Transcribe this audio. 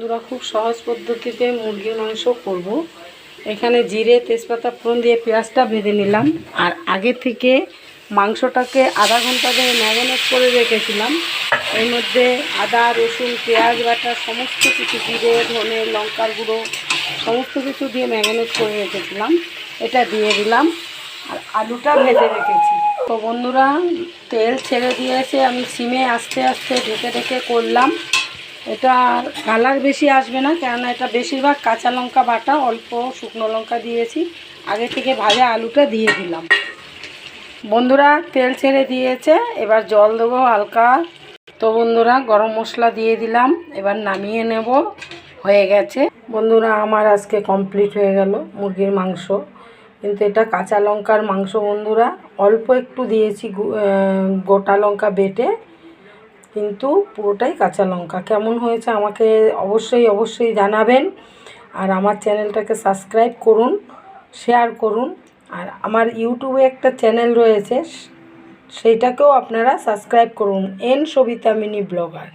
বন্ধুরা খুব সহজ পদ্ধতিতে মুরগির মাংস করব। এখানে জিরে তেজপাতা ফোড়ন দিয়ে পেঁয়াজটা ভেজে নিলাম। আর আগে থেকে মাংসটাকে আধা ঘন্টা ধরে ম্যারিনেট করে রেখেছিলাম। এর মধ্যে আদা রসুন পেঁয়াজ বাটা সমস্ত কিছু, জিরে ধনে লঙ্কার গুঁড়ো সমস্ত কিছু দিয়ে ম্যারিনেট করে রেখেছিলাম। এটা দিয়ে দিলাম আর আলুটা ভেজে রেখেছি। তো বন্ধুরা তেল ছেড়ে দিয়েছে, আমি সিমে আস্তে আস্তে ঢেকে ঢেকে করলাম। এটা কালার বেশি আসবে না, কেননা এটা বেশিরভাগ কাঁচা লঙ্কা বাটা, অল্প শুকনো লঙ্কা দিয়েছি। আগে থেকে ভাজা আলুটা দিয়ে দিলাম। বন্ধুরা তেল ছেড়ে দিয়েছে, এবার জল দেবো হালকা। তো বন্ধুরা গরম মশলা দিয়ে দিলাম, এবার নামিয়ে নেব। হয়ে গেছে বন্ধুরা, আমার আজকে কমপ্লিট হয়ে গেল মুরগির মাংস। কিন্তু এটা কাঁচা লঙ্কার মাংস বন্ধুরা, অল্প একটু দিয়েছি গোটা লঙ্কা বেটে, কিন্তু পুরোটাই কাঁচা লঙ্কা। কেমন হয়েছে আমাকে অবশ্যই জানাবেন। আর আমার চ্যানেলটাকে সাবস্ক্রাইব করুন, শেয়ার করুন। আর আমার ইউটিউবে একটা চ্যানেল রয়েছে, সেইটাকেও আপনারা সাবস্ক্রাইব করুন, সবিতা মিনি ব্লগার।